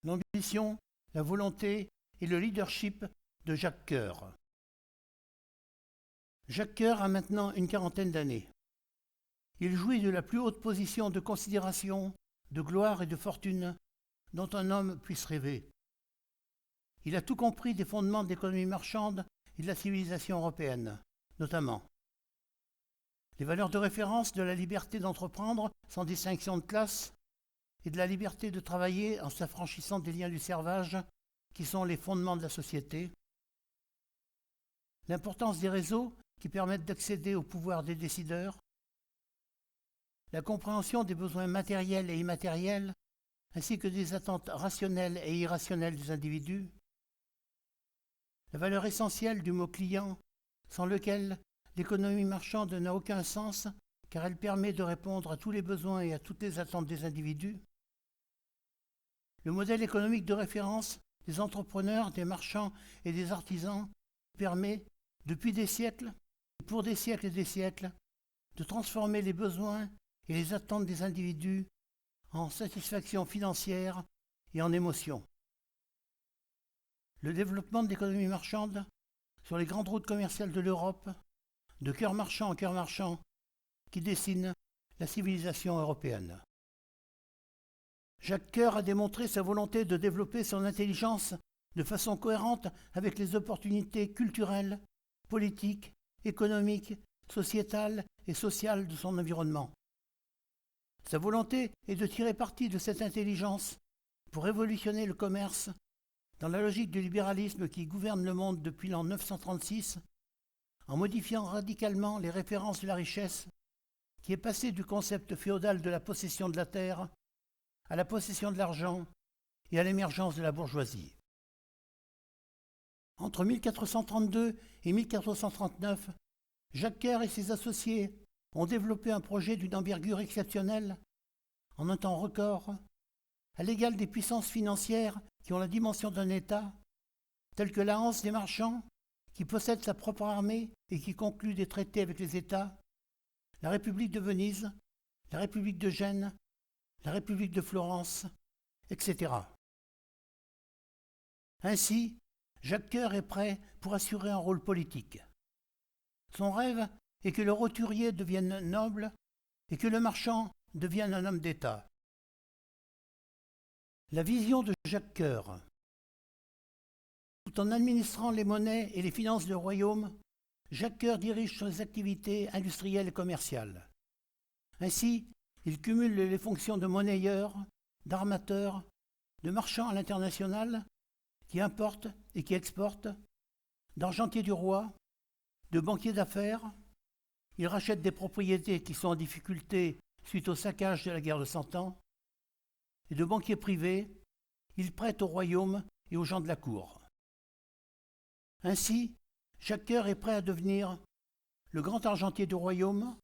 l'ambition, la volonté et le leadership de Jacques Coeur. Jacques Coeur a maintenant une quarantaine d'années. Il jouit de la plus haute position de considération, de gloire et de fortune dont un homme puisse rêver. Il a tout compris des fondements de l'économie marchande et de la civilisation européenne, notamment les valeurs de référence de la liberté d'entreprendre sans distinction de classe et de la liberté de travailler en s'affranchissant des liens du servage qui sont les fondements de la société, l'importance des réseaux qui permettent d'accéder au pouvoir des décideurs, la compréhension des besoins matériels et immatériels, ainsi que des attentes rationnelles et irrationnelles des individus, la valeur essentielle du mot client, sans lequel l'économie marchande n'a aucun sens, car elle permet de répondre à tous les besoins et à toutes les attentes des individus, le modèle économique de référence des entrepreneurs, des marchands et des artisans permet, depuis des siècles, et pour des siècles et des siècles, de transformer les besoins et les attentes des individus en satisfaction financière et en émotion. Le développement de l'économie marchande sur les grandes routes commerciales de l'Europe, de cœur marchand en cœur marchand, qui dessine la civilisation européenne. Jacques Coeur a démontré sa volonté de développer son intelligence de façon cohérente avec les opportunités culturelles, politiques, économiques, sociétales et sociales de son environnement. Sa volonté est de tirer parti de cette intelligence pour révolutionner le commerce dans la logique du libéralisme qui gouverne le monde depuis l'an 936, en modifiant radicalement les références de la richesse, qui est passée du concept féodal de la possession de la terre à la possession de l'argent et à l'émergence de la bourgeoisie. Entre 1432 et 1439, Jacques Coeur et ses associés ont développé un projet d'une envergure exceptionnelle, en un temps record, à l'égal des puissances financières qui ont la dimension d'un État, telles que la Hanse des marchands, qui possède sa propre armée et qui conclut des traités avec les États, la République de Venise, la République de Gênes, la République de Florence, etc. Ainsi, Jacques Coeur est prêt pour assurer un rôle politique. Son rêve est que le roturier devienne noble et que le marchand devienne un homme d'État. La vision de Jacques Coeur. Tout en administrant les monnaies et les finances du royaume, Jacques Coeur dirige ses activités industrielles et commerciales. Ainsi, il cumule les fonctions de monnayeur, d'armateur, de marchand à l'international, qui importe et qui exporte, d'argentier du roi, de banquier d'affaires. Il rachète des propriétés qui sont en difficulté suite au saccage de la guerre de Cent Ans, et de banquier privé, il prête au royaume et aux gens de la cour. Ainsi, Jacques Coeur est prêt à devenir le grand argentier du royaume,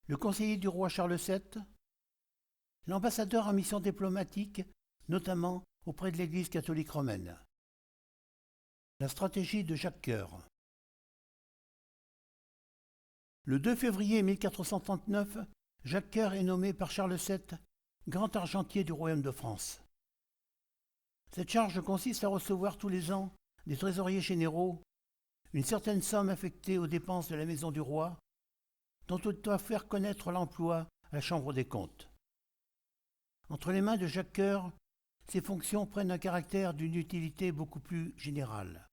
le conseiller du roi Charles VII, l'ambassadeur en mission diplomatique, notamment auprès de l'Église catholique romaine. La stratégie de Jacques Coeur. Le 2 février 1439, Jacques Coeur est nommé par Charles VII grand argentier du royaume de France. Cette charge consiste à recevoir tous les ans des trésoriers généraux une certaine somme affectée aux dépenses de la maison du roi, dont on doit faire connaître l'emploi à la Chambre des comptes. Entre les mains de Jacques Coeur, ces fonctions prennent un caractère d'une utilité beaucoup plus générale.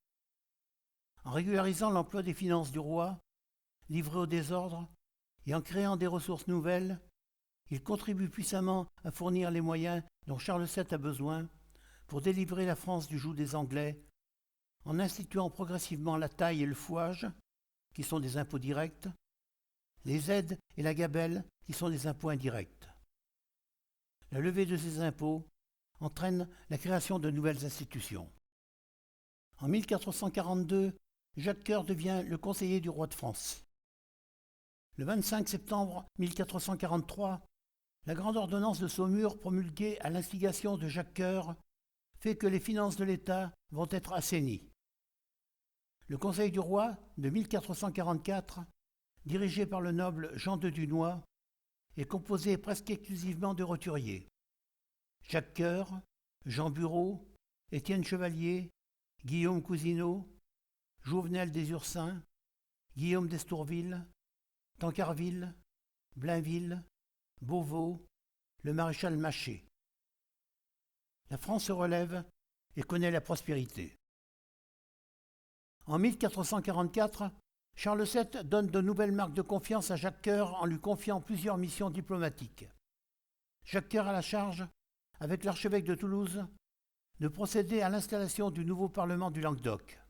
En régularisant l'emploi des finances du roi, livré au désordre, et en créant des ressources nouvelles, il contribue puissamment à fournir les moyens dont Charles VII a besoin pour délivrer la France du joug des Anglais, en instituant progressivement la taille et le fouage, qui sont des impôts directs, les aides et la gabelle, qui sont des impôts indirects. La levée de ces impôts entraîne la création de nouvelles institutions. En 1442, Jacques Coeur devient le conseiller du roi de France. Le 25 septembre 1443, la grande ordonnance de Saumur promulguée à l'instigation de Jacques Coeur fait que les finances de l'État vont être assainies. Le Conseil du roi de 1444, dirigé par le noble Jean de Dunois, est composé presque exclusivement de roturiers. Jacques Coeur, Jean Bureau, Étienne Chevalier, Guillaume Cousineau, Jouvenel des Ursins, Guillaume d'Estourville, Tancarville, Blainville, Beauvau, le maréchal Maché. La France se relève et connaît la prospérité. En 1444, Charles VII donne de nouvelles marques de confiance à Jacques Coeur en lui confiant plusieurs missions diplomatiques. Jacques Coeur a la charge, avec l'archevêque de Toulouse, de procéder à l'installation du nouveau Parlement du Languedoc.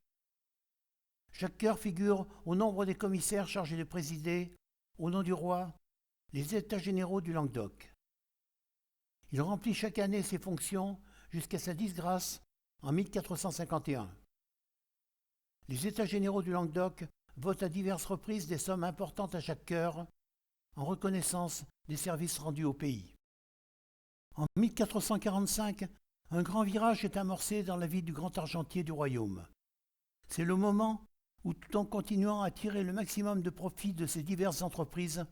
Jacques Coeur figure au nombre des commissaires chargés de présider, au nom du roi, les États généraux du Languedoc. Il remplit chaque année ses fonctions jusqu'à sa disgrâce en 1451. Les États généraux du Languedoc votent à diverses reprises des sommes importantes à Jacques Coeur en reconnaissance des services rendus au pays. En 1445, un grand virage est amorcé dans la vie du grand argentier du royaume. C'est le moment où, tout en continuant à tirer le maximum de profit de ses diverses entreprises,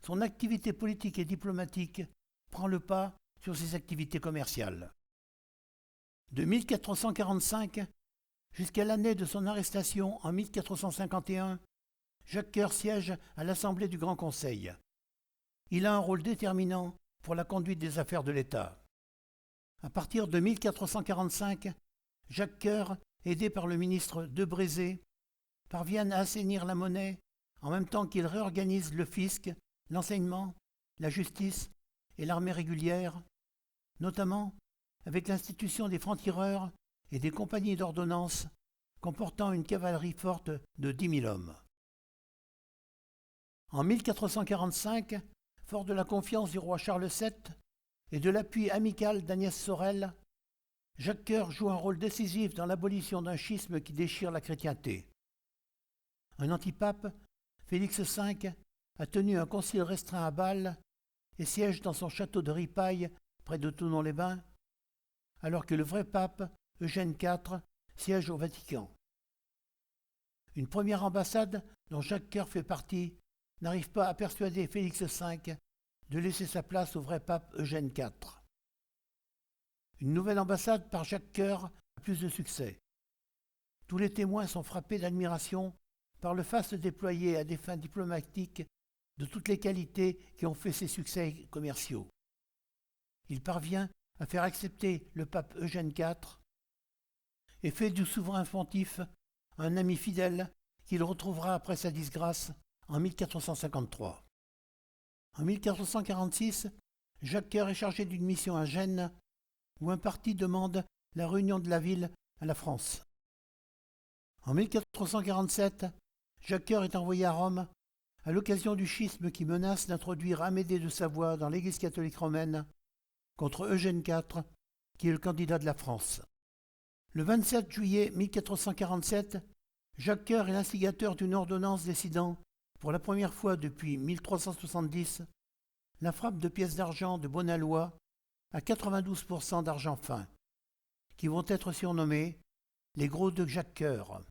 son activité politique et diplomatique prend le pas sur ses activités commerciales. De 1445 jusqu'à l'année de son arrestation en 1451, Jacques Coeur siège à l'Assemblée du Grand Conseil. Il a un rôle déterminant pour la conduite des affaires de l'État. À partir de 1445, Jacques Coeur, aidé par le ministre de Brézé, parvient à assainir la monnaie en même temps qu'il réorganise le fisc, l'enseignement, la justice et l'armée régulière, notamment avec l'institution des francs-tireurs et des compagnies d'ordonnance comportant une cavalerie forte de 10 000 hommes. En 1445, fort de la confiance du roi Charles VII et de l'appui amical d'Agnès Sorel, Jacques Coeur joue un rôle décisif dans l'abolition d'un schisme qui déchire la chrétienté. Un antipape, Félix V, a tenu un concile restreint à Bâle et siège dans son château de Ripaille, près de Thonon-les-Bains, alors que le vrai pape, Eugène IV, siège au Vatican. Une première ambassade, dont Jacques Coeur fait partie, n'arrive pas à persuader Félix V de laisser sa place au vrai pape Eugène IV. Une nouvelle ambassade par Jacques Coeur a plus de succès. Tous les témoins sont frappés d'admiration par le faste déployé à des fins diplomatiques de toutes les qualités qui ont fait ses succès commerciaux. Il parvient à faire accepter le pape Eugène IV et fait du souverain pontife un ami fidèle qu'il retrouvera après sa disgrâce en 1453. En 1446, Jacques Coeur est chargé d'une mission à Gênes où un parti demande la réunion de la ville à la France. En 1447, Jacques Coeur est envoyé à Rome à l'occasion du schisme qui menace d'introduire Amédée de Savoie dans l'Église catholique romaine contre Eugène IV, qui est le candidat de la France. Le 27 juillet 1447, Jacques Coeur est l'instigateur d'une ordonnance décidant, pour la première fois depuis 1370, la frappe de pièces d'argent de Bonalois à 92% d'argent fin, qui vont être surnommés les gros de Jacques Coeur.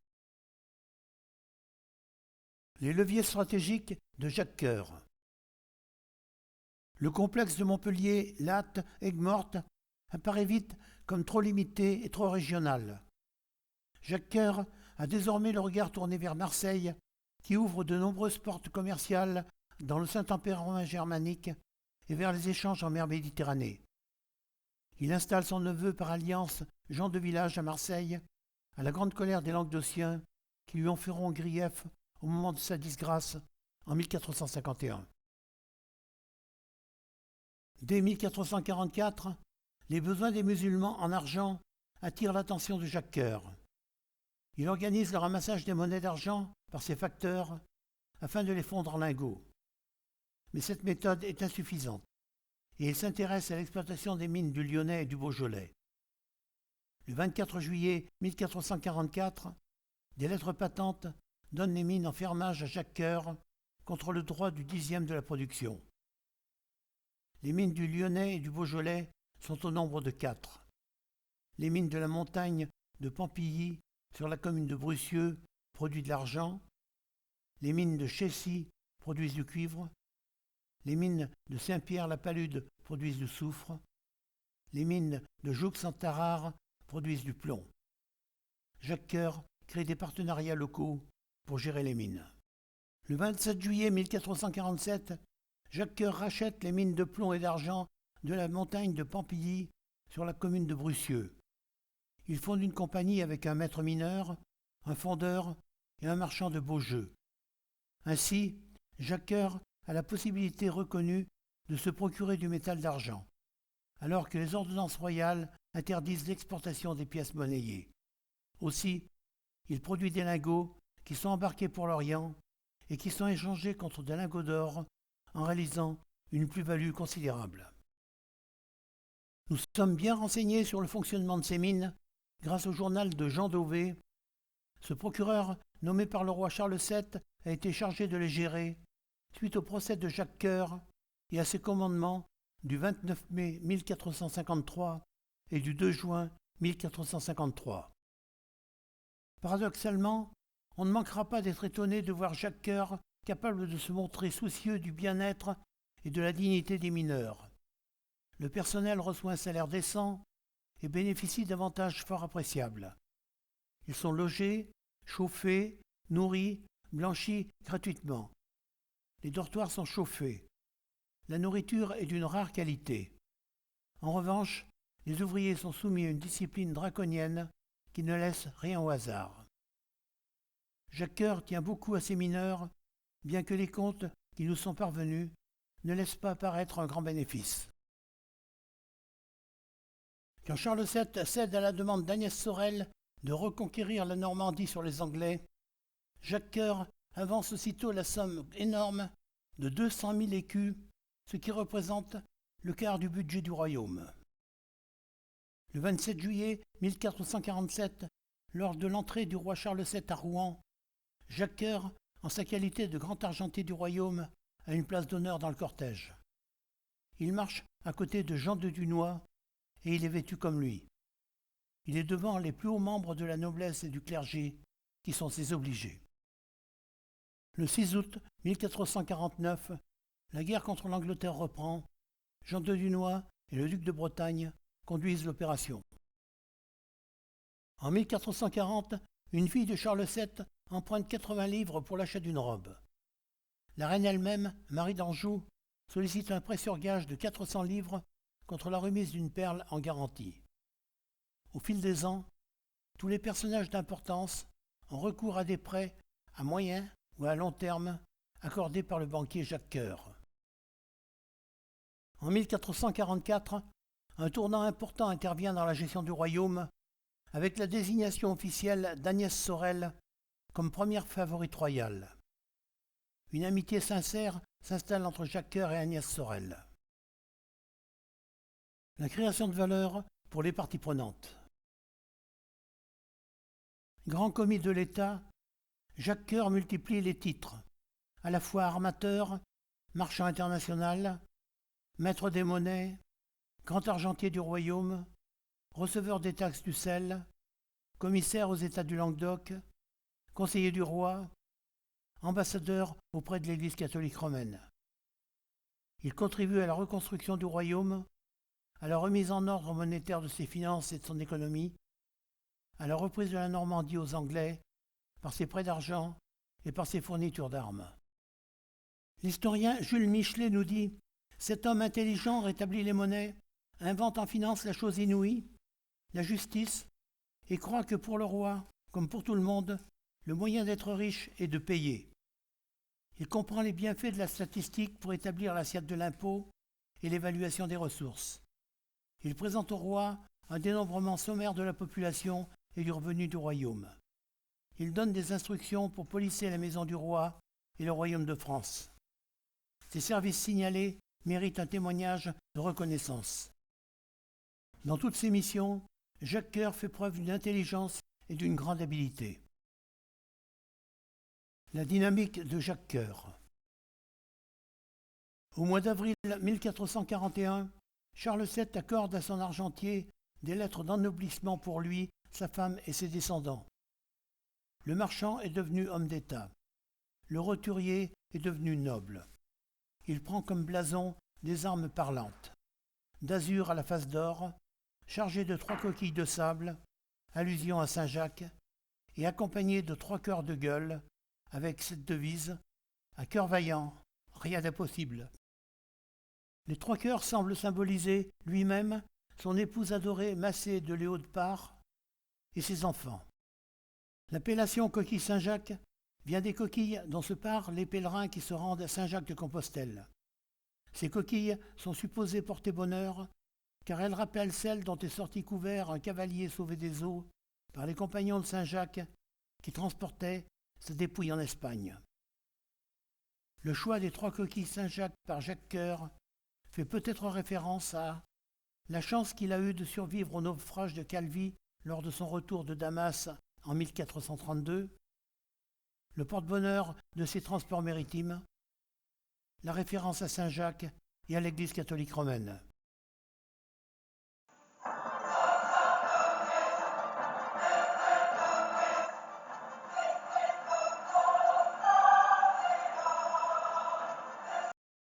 Les leviers stratégiques de Jacques Coeur. Le complexe de Montpellier, Latte, Aigues-Mortes apparaît vite comme trop limité et trop régional. Jacques Coeur a désormais le regard tourné vers Marseille, qui ouvre de nombreuses portes commerciales dans le Saint-Empire romain germanique et vers les échanges en mer Méditerranée. Il installe son neveu par alliance, Jean de Village, à Marseille, à la grande colère des Languedociens, qui lui en feront grief au moment de sa disgrâce en 1451. Dès 1444, les besoins des musulmans en argent attirent l'attention de Jacques Coeur. Il organise le ramassage des monnaies d'argent par ses facteurs afin de les fondre en lingots. Mais cette méthode est insuffisante et il s'intéresse à l'exploitation des mines du Lyonnais et du Beaujolais. Le 24 juillet 1444, des lettres patentes donnent les mines en fermage à Jacques Coeur contre le droit du 10e de la production. Les mines du Lyonnais et du Beaujolais sont au nombre de 4. Les mines de la montagne de Pampilly sur la commune de Brucieux produisent de l'argent. Les mines de Chessy produisent du cuivre. Les mines de Saint-Pierre-la-Palude produisent du soufre. les mines de Joux-en-Tarare produisent du plomb. Jacques Coeur crée des partenariats locaux pour gérer les mines. Le 27 juillet 1447, Jacques Coeur rachète les mines de plomb et d'argent de la montagne de Pampilly sur la commune de Brucieux. Il fonde une compagnie avec un maître mineur, un fondeur et un marchand de beaux jeux. Ainsi, Jacques Coeur a la possibilité reconnue de se procurer du métal d'argent, alors que les ordonnances royales interdisent l'exportation des pièces monnayées. Aussi, il produit des lingots qui sont embarqués pour l'Orient et qui sont échangés contre des lingots d'or en réalisant une plus-value considérable. Nous sommes bien renseignés sur le fonctionnement de ces mines grâce au journal de Jean Dauvé. Ce procureur, nommé par le roi Charles VII, a été chargé de les gérer suite au procès de Jacques Coeur et à ses commandements du 29 mai 1453 et du 2 juin 1453. Paradoxalement, on ne manquera pas d'être étonné de voir Jacques Coeur capable de se montrer soucieux du bien-être et de la dignité des mineurs. Le personnel reçoit un salaire décent et bénéficie d'avantages fort appréciables. Ils sont logés, chauffés, nourris, blanchis gratuitement. Les dortoirs sont chauffés. La nourriture est d'une rare qualité. En revanche, les ouvriers sont soumis à une discipline draconienne qui ne laisse rien au hasard. Jacques Coeur tient beaucoup à ses mineurs, bien que les comptes qui nous sont parvenus ne laissent pas apparaître un grand bénéfice. Quand Charles VII cède à la demande d'Agnès Sorel de reconquérir la Normandie sur les Anglais, Jacques Coeur avance aussitôt la somme énorme de 200 000 écus, ce qui représente le quart du budget du royaume. Le 27 juillet 1447, lors de l'entrée du roi Charles VII à Rouen, Jacques Coeur, en sa qualité de grand argentier du royaume, a une place d'honneur dans le cortège. Il marche à côté de Jean de Dunois et il est vêtu comme lui. Il est devant les plus hauts membres de la noblesse et du clergé, qui sont ses obligés. Le 6 août 1449, la guerre contre l'Angleterre reprend. Jean de Dunois et le duc de Bretagne conduisent l'opération. En 1440, une fille de Charles VII emprunte 80 livres pour l'achat d'une robe. La reine elle-même, Marie d'Anjou, sollicite un prêt sur gage de 400 livres contre la remise d'une perle en garantie. Au fil des ans, tous les personnages d'importance ont recours à des prêts à moyen ou à long terme accordés par le banquier Jacques Coeur. En 1444, un tournant important intervient dans la gestion du royaume avec la désignation officielle d'Agnès Sorel comme première favorite royale. Une amitié sincère s'installe entre Jacques Coeur et Agnès Sorel. La création de valeur pour les parties prenantes. Grand commis de l'État, Jacques Coeur multiplie les titres, à la fois armateur, marchand international, maître des monnaies, grand argentier du royaume, receveur des taxes du sel, commissaire aux États du Languedoc, conseiller du roi, ambassadeur auprès de l'Église catholique romaine. Il contribue à la reconstruction du royaume, à la remise en ordre monétaire de ses finances et de son économie, à la reprise de la Normandie aux Anglais par ses prêts d'argent et par ses fournitures d'armes. L'historien Jules Michelet nous dit « Cet homme intelligent rétablit les monnaies, invente en finance la chose inouïe, la justice, et croit que pour le roi, comme pour tout le monde, le moyen d'être riche est de payer. Il comprend les bienfaits de la statistique pour établir l'assiette de l'impôt et l'évaluation des ressources. Il présente au roi un dénombrement sommaire de la population et du revenu du royaume. Il donne des instructions pour policer la maison du roi et le royaume de France. Ses services signalés méritent un témoignage de reconnaissance. Dans toutes ses missions, Jacques Coeur fait preuve d'une intelligence et d'une grande habileté. La dynamique de Jacques Coeur. Au mois d'avril 1441, Charles VII accorde à son argentier des lettres d'ennoblissement pour lui, sa femme et ses descendants. Le marchand est devenu homme d'État. Le roturier est devenu noble. Il prend comme blason des armes parlantes. D'azur à la face d'or, chargé de 3 coquilles de sable, allusion à Saint-Jacques, et accompagné de 3 cœurs de gueule, avec cette devise « À cœur vaillant, rien d'impossible ». Les 3 cœurs semblent symboliser lui-même, son épouse adorée Massé de Léo de Part et ses enfants. L'appellation coquille Saint-Jacques vient des coquilles dont se parent les pèlerins qui se rendent à Saint-Jacques-de-Compostelle. Ces coquilles sont supposées porter bonheur car elles rappellent celles dont est sorti couvert un cavalier sauvé des eaux par les compagnons de Saint-Jacques qui transportaient sa dépouille en Espagne. Le choix des 3 coquilles Saint-Jacques par Jacques Coeur fait peut-être référence à la chance qu'il a eue de survivre au naufrage de Calvi lors de son retour de Damas en 1432, le porte-bonheur de ses transports maritimes, la référence à Saint-Jacques et à l'Église catholique romaine.